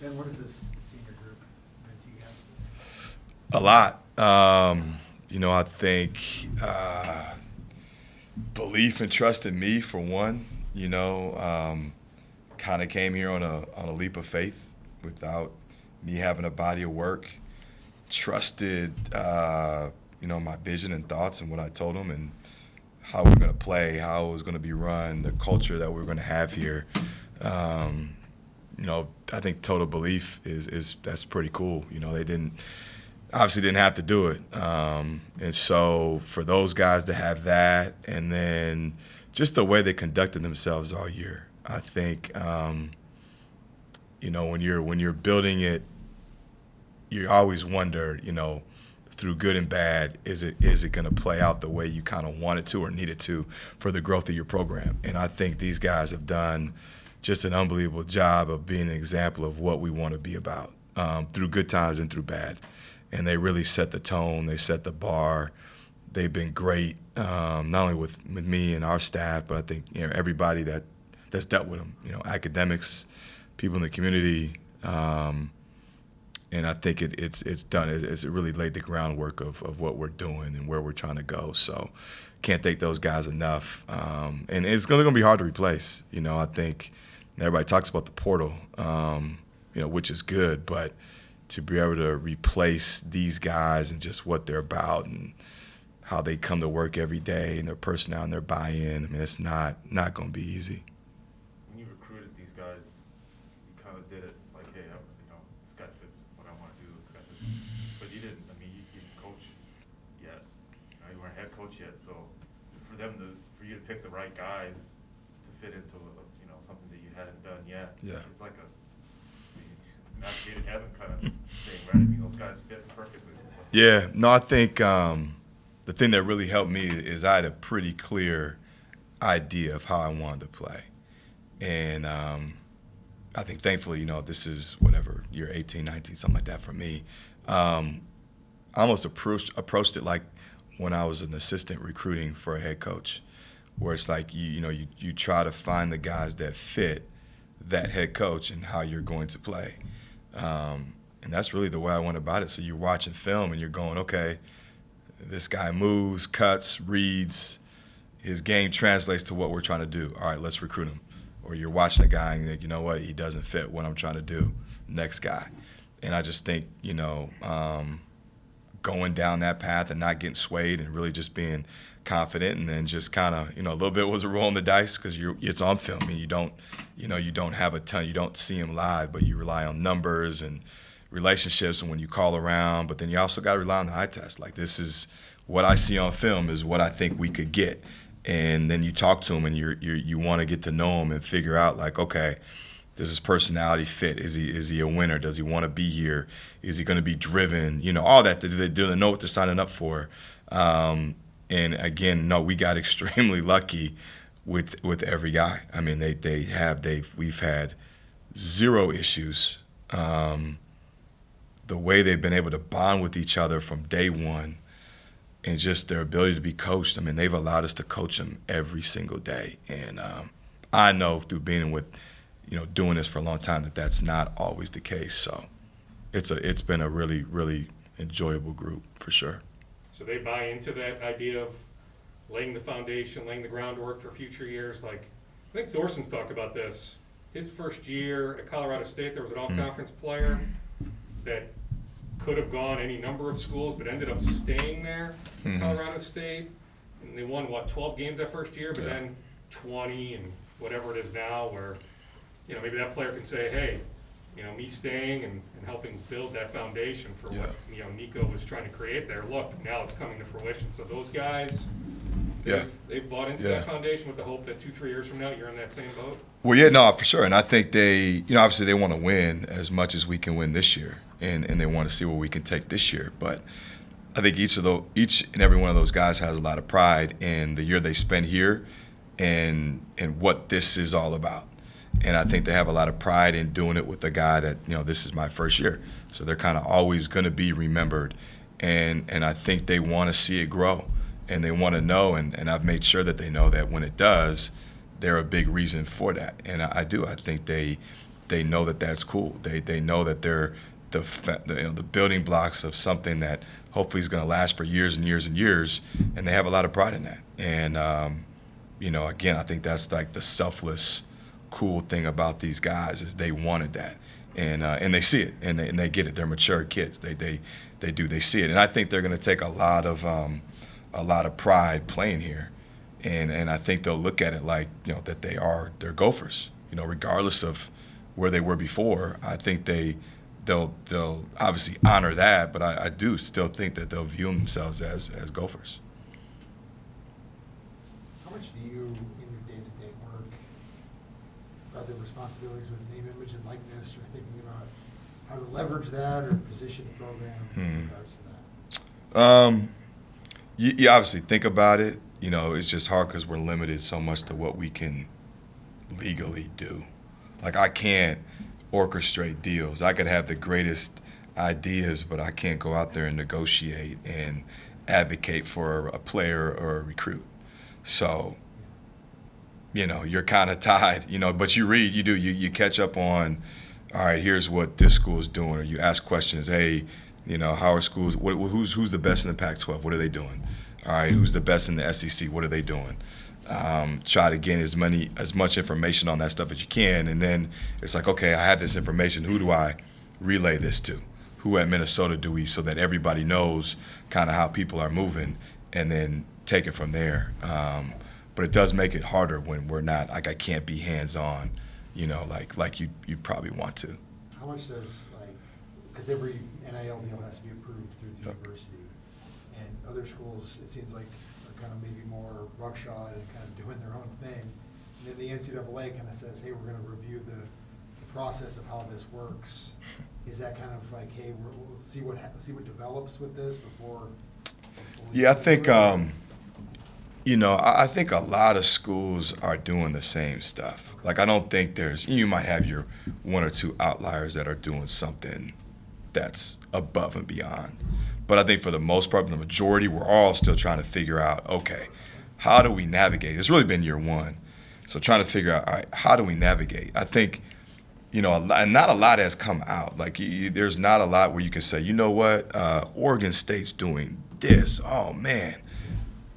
And what does this senior group mean to you guys? A lot. I think belief and trust in me for one. Kind of came here on a leap of faith without me having a body of work. Trusted, my vision and thoughts and what I told them and how we're going to play, how it was going to be run, the culture that we're going to have here. I think total belief is that's pretty cool. They obviously didn't have to do it. And so for those guys to have that, and then just the way they conducted themselves all year, I think, when you're building it, you always wonder, through good and bad, is it going to play out the way you kind of want it to or need it to for the growth of your program? And I think these guys have done just an unbelievable job of being an example of what we want to be about through good times and through bad. And they really set the tone. They set the bar. They've been great, not only with me and our staff, but I think everybody that's dealt with them. Academics, people in the community, and I think it's done. It's really laid the groundwork of what we're doing and where we're trying to go. So can't thank those guys enough. And it's going to be hard to replace. I think everybody talks about the portal, which is good, but to be able to replace these guys and just what they're about and how they come to work every day and their personality and their buy-in, it's not going to be easy. When you recruited these guys, you kind of did it like, hey, this guy fits what I want to do. This guy fits. But you didn't. You didn't coach yet. You weren't head coach yet. So for you to pick the right guys to fit into something that you hadn't done yet, it's like a navigated heaven kind of thing, right? Those guys fit perfectly. Yeah. No, I think the thing that really helped me is I had a pretty clear idea of how I wanted to play. And I think thankfully, this is whatever, year 18, 19, something like that for me. I almost approached it like when I was an assistant recruiting for a head coach, where it's like, you try to find the guys that fit that head coach and how you're going to play. And that's really the way I went about it. So you're watching film and you're going, okay, this guy moves, cuts, reads, his game translates to what we're trying to do. All right, let's recruit him. Or you're watching a guy and you're like, you know what, he doesn't fit what I'm trying to do. Next guy. And I just think, going down that path and not getting swayed and really just being confident, and then just kind of, a little bit was a roll in the dice because it's on film and you don't have a ton, you don't see him live, but you rely on numbers and relationships and when you call around, but then you also got to rely on the eye test. Like, this is what I see on film is what I think we could get. And then you talk to him and you want to get to know him and figure out, like, okay, does his personality fit? Is he a winner? Does he want to be here? Is he going to be driven? All that. Do they know what they're signing up for? And again, no, we got extremely lucky with every guy. We've had zero issues. The way they've been able to bond with each other from day one, and just their ability to be coached. They've allowed us to coach them every single day. And I know through being with, doing this for a long time, that that's not always the case. So it's been a really, really enjoyable group for sure. So they buy into that idea of laying the foundation, laying the groundwork for future years. Like, I think Thorson's talked about this. His first year at Colorado State, there was an all-conference player that could have gone any number of schools, but ended up staying there at Colorado State. And they won, 12 games that first year, but then 20 and whatever it is now, where, maybe that player can say, hey, me staying and helping build that foundation for what, Nico was trying to create there. Look, now it's coming to fruition. So those guys, they've bought into that foundation with the hope that 2-3 years from now, you're in that same boat. Well, yeah, no, for sure. And I think they, obviously they want to win as much as we can win this year. And they want to see what we can take this year. But I think each and every one of those guys has a lot of pride in the year they spend here and what this is all about. And I think they have a lot of pride in doing it with a guy that, this is my first year. So they're kind of always going to be remembered. And I think they want to see it grow. And they want to know, and I've made sure that they know that when it does, they're a big reason for that. And I do. I think they they know that that's cool. They know that they're the building blocks of something that hopefully is going to last for years and years and years, and they have a lot of pride in that. And again, I think that's like the selfless, cool thing about these guys is they wanted that, and they see it, and they get it. They're mature kids. They see it, and I think they're going to take a lot of pride playing here, and I think they'll look at it like that they're Gophers. Regardless of where they were before, I think they'll obviously honor that, but I do still think that they'll view themselves as Gophers. How much do you, in your day-to-day work, are there responsibilities with name, image, and likeness, or thinking about how to leverage that or position the program in regards to that? You obviously think about it. It's just hard because we're limited so much to what we can legally do. Like, I can't orchestrate deals. I could have the greatest ideas, but I can't go out there and negotiate and advocate for a player or a recruit. So, you're kind of tied, but you catch up on, all right, here's what this school is doing, or you ask questions, hey, how are schools, who's the best in the Pac-12? What are they doing? All right, who's the best in the SEC? What are they doing? Try to gain as much information on that stuff as you can, and then it's like, okay, I have this information. Who do I relay this to? Who at Minnesota do we, so that everybody knows kind of how people are moving, and then take it from there. But it does make it harder when we're not, like, I can't be hands-on, like you probably want to. How much does, because every NIL deal has to be approved through the university, and other schools, it seems like, are kind of maybe more ruckshod and kind of doing their own thing. And then the NCAA kind of says, hey, we're going to review the process of how this works. Is that kind of like, hey, we'll see what develops with this before? Yeah, I think I think a lot of schools are doing the same stuff. Like, I don't think you might have your one or two outliers that are doing something that's above and beyond. But I think for the most part, the majority, we're all still trying to figure out, okay, how do we navigate? It's really been year one. So trying to figure out, all right, how do we navigate? I think, not a lot has come out. Like, there's not a lot where you can say, you know what, Oregon State's doing this. Oh, man.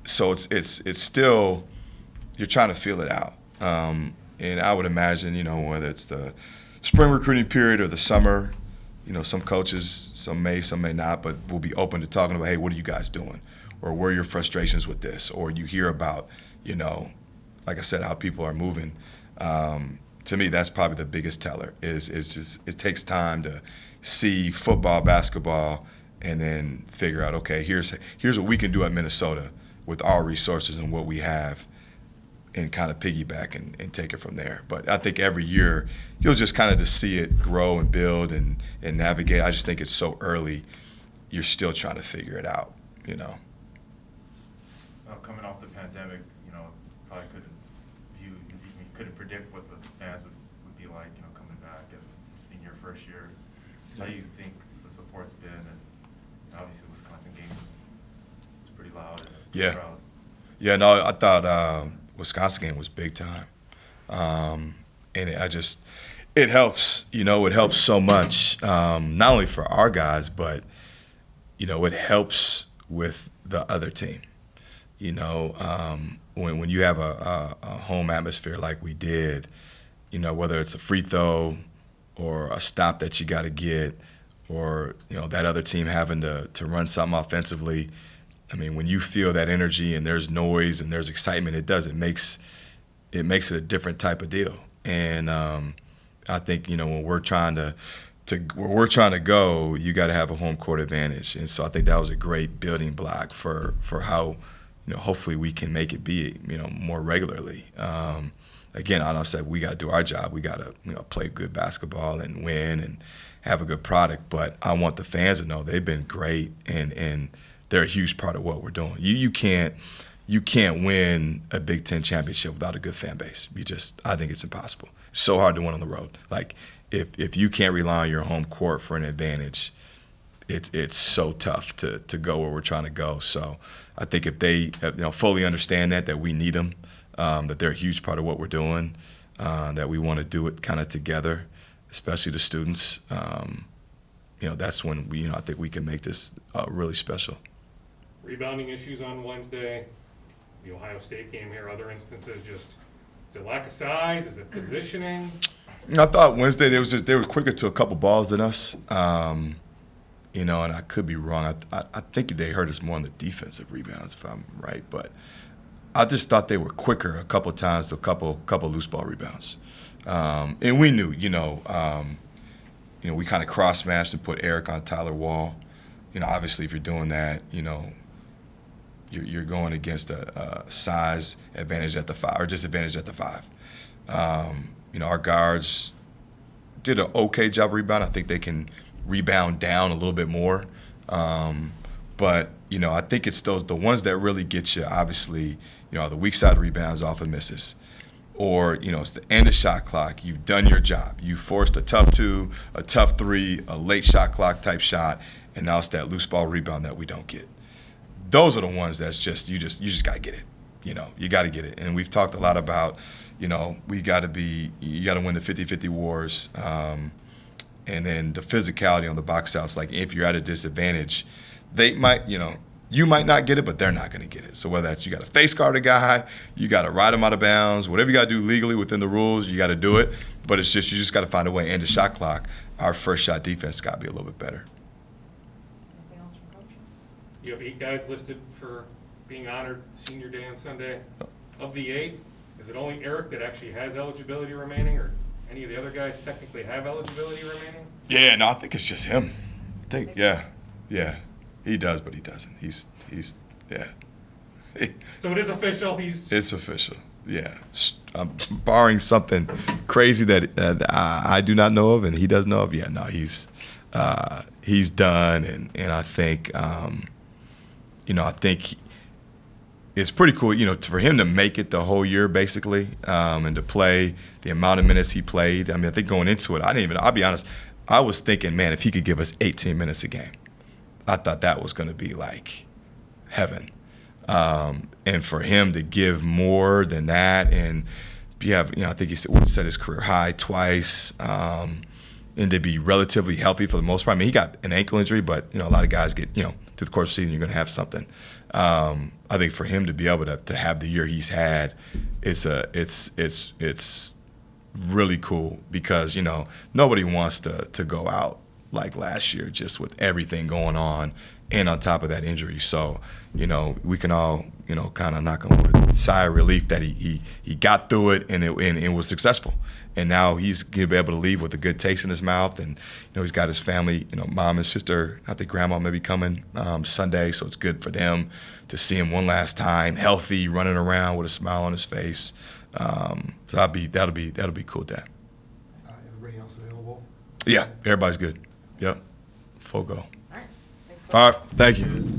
So it's still, you're trying to feel it out. And I would imagine, whether it's the spring recruiting period or the summer, some coaches, some may not, but will be open to talking about, hey, what are you guys doing? Or where are your frustrations with this? Or you hear about, like I said, how people are moving. To me, that's probably the biggest teller is just, it takes time to see football, basketball, and then figure out, okay, here's what we can do at Minnesota with our resources and what we have, and kind of piggyback and take it from there. But I think every year you'll just kind of just see it grow and build and navigate. I just think it's so early, you're still trying to figure it out, Well, coming off the pandemic, probably you couldn't predict what the fans would be like, coming back in your first year. How do you think the support's been? And obviously the Wisconsin game was pretty loud. And Yeah. crowd. Yeah, no, I thought Wisconsin game was big time. And it helps, it helps so much, not only for our guys, but, it helps with the other team. When you have a home atmosphere like we did, whether it's a free throw or a stop that you got to get, or, that other team having to run something offensively, I mean, when you feel that energy and there's noise and there's excitement, it makes it a different type of deal. And I think when we're trying to go, you got to have a home court advantage. And so I think that was a great building block for how hopefully we can make it be more regularly. Again, I said we got to do our job. We got to play good basketball and win and have a good product. But I want the fans to know they've been great and they're a huge part of what we're doing. You can't win a Big Ten championship without a good fan base. I think it's impossible. It's so hard to win on the road. Like, if you can't rely on your home court for an advantage, it's so tough to go where we're trying to go. So I think if they fully understand that we need them, that they're a huge part of what we're doing, that we want to do it kind of together, especially the students, that's when I think we can make this really special. Rebounding issues on Wednesday, the Ohio State game here, other instances, just, is it lack of size, is it positioning? I thought Wednesday they were quicker to a couple balls than us, and I could be wrong. I think they hurt us more on the defensive rebounds, if I'm right, but I just thought they were quicker a couple times to a couple loose ball rebounds, and we knew, we kind of cross-matched and put Eric on Tyler Wall. Obviously, if you're doing that, you're going against a size advantage at the 5 or disadvantage at the 5. Our guards did an okay job rebound. I think they can rebound down a little bit more. But I think it's the ones that really get you, obviously, the weak side rebounds off of misses. Or, it's the end of shot clock. You've done your job. You forced a tough 2, a tough 3, a late shot clock type shot, and now it's that loose ball rebound that we don't get. Those are the ones that's just you just got to get it. You got to get it. And we've talked a lot about, you got to win the 50-50 wars. And then the physicality on the box outs, like if you're at a disadvantage, they might, you might not get it, but they're not going to get it. So whether that's you got to face guard a guy, you got to ride him out of bounds, whatever you got to do legally within the rules, you got to do it. But it's just you just got to find a way. End the shot clock. Our first shot defense got to be a little bit better. Anything else from Coach? You have 8 guys listed for being honored senior day on Sunday. Of the 8, is it only Eric that actually has eligibility remaining, or any of the other guys technically have eligibility remaining? Yeah, no, I think it's just him. I think, yeah. He does, but he doesn't. He's yeah. So it is official, It's official, yeah. Barring something crazy that I do not know of and he does know of, yeah, no, he's done, and I think, I think it's pretty cool, for him to make it the whole year basically, and to play the amount of minutes he played. I mean, I think going into it, I'll be honest, I was thinking, man, if he could give us 18 minutes a game, I thought that was going to be like heaven. And for him to give more than that, and I think he set his career high twice, and to be relatively healthy for the most part. I mean, he got an ankle injury, but a lot of guys get through the course of the season, you're going to have something. I think for him to be able to have the year he's had, it's really cool because nobody wants to go out like last year just with everything going on and on top of that injury. So we can all kind of knock on wood, sigh of relief that he got through it and it was successful. And now he's going to be able to leave with a good taste in his mouth. And, he's got his family, mom and sister, I think grandma may be coming Sunday. So it's good for them to see him one last time, healthy, running around with a smile on his face. So that'll be a cool day. Everybody else available? Yeah, everybody's good. Yep, full go. All right. Thanks, Coach. All right, thank you.